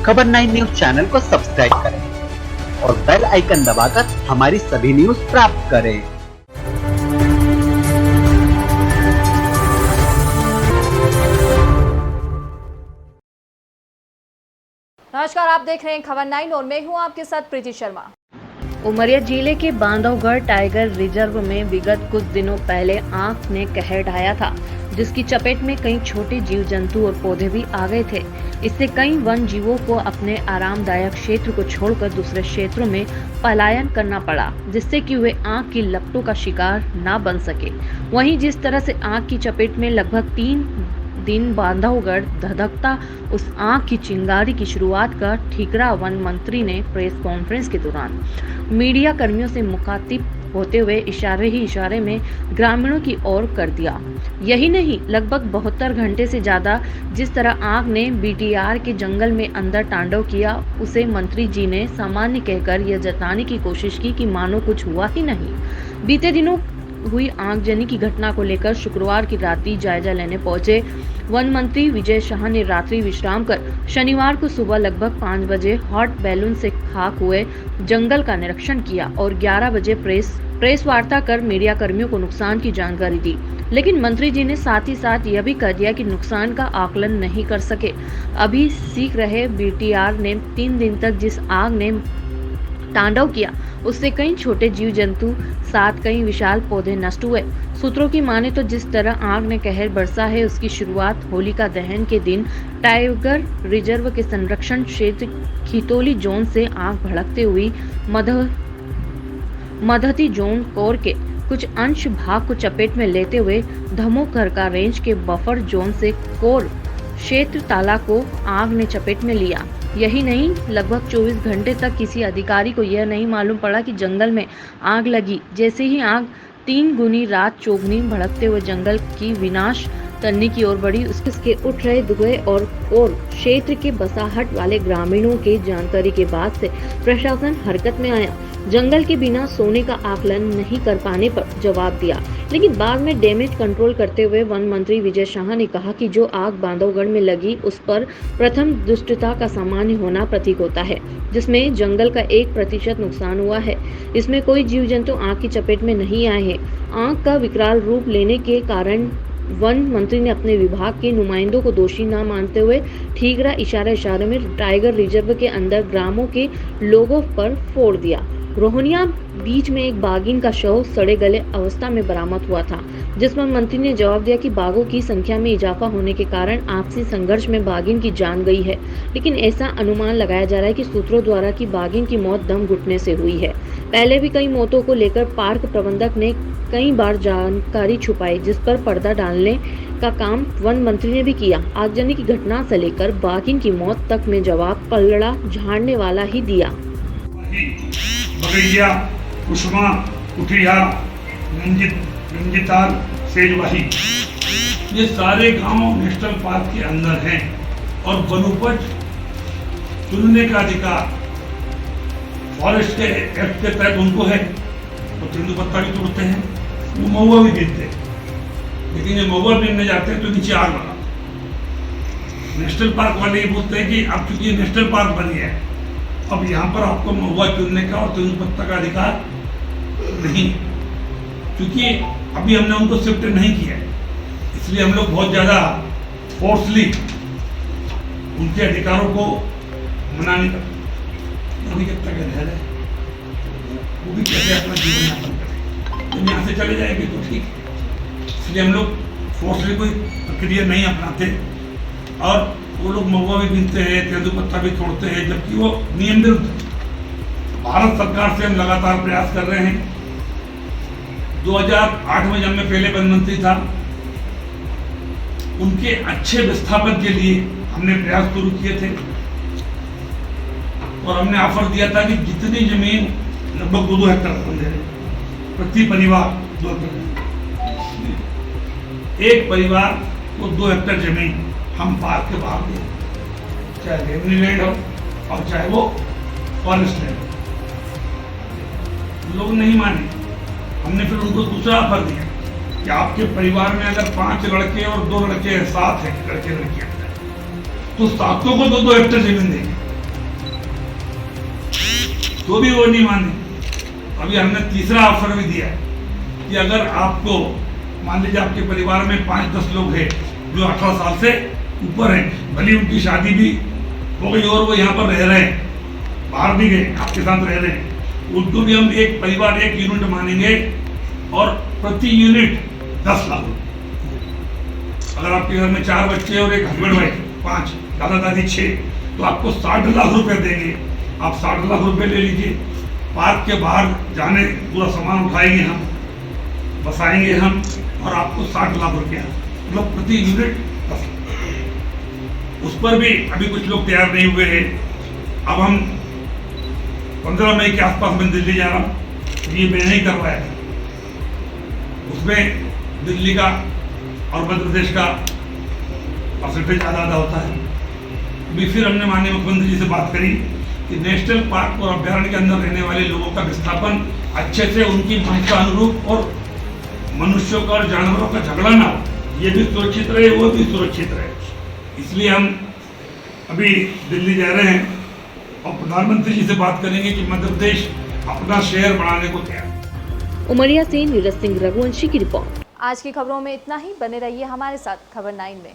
खबर 9 news channel को subscribe करें और बेल आइकन दबाकर हमारी सभी न्यूज प्राप्त करें। नमस्कार, आप देख रहे हैं खबर 9 और मैं हूं आपके साथ प्रीति शर्मा। उमरिया जिले के बांधवगढ़ टाइगर रिजर्व में विगत कुछ दिनों पहले आग ने कहर ढाया था, जिसकी चपेट में कई छोटे जीव जंतु और पौधे भी आ गए थे। इससे कई वन जीवों को अपने आरामदायक क्षेत्र को छोड़कर दूसरे क्षेत्रों में पलायन करना पड़ा, जिससे कि वे आग की लपटों का शिकार न बन सके। वहीं जिस तरह से आग की चपेट में लगभग 3 दिन बांधवगढ़ धधकता, उस आग की चिंगारी की शुरुआत का ठीकरा वन मंत्री ने प्रेस कॉन्फ्रेंस के दौरान मीडिया कर्मियों से मुखातिब होते हुए इशारे ही इशारे में ग्रामीणों की ओर कर दिया। यही नहीं, लगभग 72 घंटे से ज्यादा जिस तरह आग ने बीटीआर के जंगल में अंदर तांडव किया, उसे मंत्री जी ने सामान्य कहकर यह जताने की कोशिश की कि मानो कुछ हुआ ही नहीं। बीते दिनों हुई आगजनी की घटना को लेकर शुक्रवार की रात्रि जायजा लेने पहुंचे वन मंत्री विजय शाह ने रात्रि विश्राम कर शनिवार को सुबह लगभग 5 बजे हॉट बैलून से खाक हुए जंगल का निरीक्षण किया और 11 बजे प्रेस वार्ता कर मीडिया कर्मियों को नुकसान की जानकारी दी। लेकिन मंत्री जी ने साथ ही साथ यह भी कह दिया कि नुकसान का आकलन नहीं कर सके। अभी सीख रहे बीटीआर ने 3 दिन तक जिस आग ने तांडव किया, उससे कई छोटे जीव जंतु साथ कई विशाल पौधे नष्ट हुए। सूत्रों की माने तो जिस तरह आग ने कहर बरसा है, उसकी शुरुआत होलिका दहन के दिन टाइगर रिजर्व के संरक्षण क्षेत्र खितौली जोन से आग भड़कते हुई मधती जोन कोर के कुछ अंश भाग को चपेट में लेते हुए धमोकरका रेंज के बफर जोन से कोर क्षेत्र ताला को आग ने चपेट में लिया। यही नहीं, लगभग 24 घंटे तक किसी अधिकारी को यह नहीं मालूम पड़ा कि जंगल में आग लगी। जैसे ही आग 3 गुनी रात चौगुनी भड़कते हुए जंगल की विनाश करने की ओर बढ़ी, उसके उठ रहे दुबई और क्षेत्र के बसाहट वाले ग्रामीणों के जानकारी के बाद से प्रशासन हरकत में आया। जंगल के बिना सोने का आकलन नहीं कर पाने पर जवाब दिया, लेकिन बाद में डैमेज कंट्रोल करते हुए वन मंत्री विजय शाह ने कहा कि जो आग बांधवगढ़ में लगी, उस पर प्रथम दुष्टता का सामान्य होना प्रतीक होता है, जिसमें जंगल का 1% नुकसान हुआ है। इसमें कोई जीव जंतु आग की चपेट में नहीं आए हैं। आग का विकराल रूप लेने के कारण वन मंत्री ने अपने विभाग के नुमाइंदों को दोषी न मानते हुए ठीकरा इशारे में टाइगर रिजर्व के अंदर ग्रामों के लोगों पर फोड़ दिया। रोहनिया बीच में एक बाघिन का शव सड़े गले अवस्था में बरामद हुआ था, जिसमें मंत्री ने जवाब दिया कि बाघों की संख्या में इजाफा होने के कारण आपसी संघर्ष में बाघिन की जान गई है। लेकिन ऐसा अनुमान लगाया जा रहा है कि सूत्रों द्वारा कि बाघिन की मौत दम घुटने से हुई है। पहले भी कई मौतों को लेकर पार्क प्रबंधक ने कई बार जानकारी छुपाई, जिस पर पर्दा डालने का काम वन मंत्री ने भी किया। आगजनी की घटना से लेकर बाघिन की मौत तक में जवाब पलड़ा झाड़ने वाला ही दिया। बगैया, कुसुमा, कुठिया, रंजिताल, सेजवाही, ये सारे गांव नेशनल पार्क के अंदर हैं और वनोपज चुनने का अधिकार फॉरेस्ट के एक्ट के तहत उनको है। तो तेंदुपत्ता भी तोड़ते हैं, वो महुआ भी बीनते हैं, लेकिन जब महुआ बीनने जाते हैं तो नीचे आग लगा। नेशनल पार्क वाले ये बोलते हैं कि अब चूंकि नेशनल पार्क बनी है, अब यहाँ पर आपको महुआ चुनने का और तेंदुपत्ता का अधिकार नहीं, क्योंकि अभी हमने उनको शिफ्ट नहीं किया है। इसलिए हम लोग बहुत ज़्यादा फोर्सली उनके अधिकारों को मना नहीं करते। अभी जब तक रह रहे वो भी कैसे अपना जीवन यापन करें, जब यहाँ से चले जाएंगे तो ठीक है। इसलिए हम लोग फोर्सली कोई प्रक्रिया नहीं अपनाते और वो लोग महुआ भी बीनते हैं, तेंदुपत्ता भी तोड़ते हैं, जबकि वो नियम विरुद्ध। भारत सरकार से हम लगातार प्रयास कर रहे हैं। 2008 में जब मैं पहले वन मंत्री था, उनके अच्छे विस्थापन के लिए हमने प्रयास शुरू किए थे और हमने ऑफर दिया था कि जितनी जमीन, लगभग 2-2 हेक्टेयर दे रहे, प्रति परिवार 2 हेक्टेयर, एक परिवार को 2 हेक्टेयर जमीन हम पार्क के बाहर दें, चाहे रेवन्यू लैंड हो और चाहे वो फॉरेस्ट लैंड हो। लोग नहीं माने। हमने फिर उनको दूसरा ऑफर दिया कि आपके परिवार में अगर 5 लड़के और 2 लड़के हैं, 7 है लड़के लड़कियां, तो 7 को 2-2 हेक्टेयर जमीन देंगे। तो भी वो नहीं माने। अभी हमने तीसरा ऑफर भी दिया है कि अगर आपको मान लीजिए आपके परिवार में 5-10 लोग हैं जो 18 साल से ऊपर हैं, भले उनकी शादी भी हो गई और वो यहाँ पर रह रहे हैं, बाहर भी गए, आपके साथ रह रहे हैं, उनको भी हम एक परिवार एक यूनिट मानेंगे और प्रति यूनिट 10 लाख रुपये। अगर आपके घर में 4 बच्चे और एक हस्बैंड वाइफ 5, दादा दादी 6, तो आपको 60 लाख रुपए देंगे। आप 60 लाख रुपए ले लीजिए, पार्क के बाहर जाने पूरा सामान उठाएंगे हम, बसाएंगे हम, और आपको 60 लाख रुपया, मतलब प्रति यूनिट 10 लाख। उस पर भी अभी कुछ लोग तैयार नहीं हुए हैं। अब हम 15 मई के आसपास में दिल्ली जा रहा हूँ, ये मैंने ही करवाया था। उसमें दिल्ली का और मध्य प्रदेश का परसेंटेज आधा होता है। अभी फिर हमने माननीय मुख्यमंत्री जी से बात करी कि नेशनल पार्क और अभ्यारण्य के अंदर रहने वाले लोगों का विस्थापन अच्छे से उनकी मंशा अनुरूप और मनुष्यों का और जानवरों का झगड़ा ना हो, ये भी सुरक्षित रहे, वो भी सुरक्षित रहे। इसलिए हम अभी दिल्ली जा रहे हैं और प्रधानमंत्री जी से बात करेंगे कि मध्य प्रदेश अपना शहर बढ़ाने को तैयार है। उमरिया से नीरज सिंह रघुवंशी की रिपोर्ट। आज की खबरों में इतना ही। बने रहिए हमारे साथ खबर 9 में।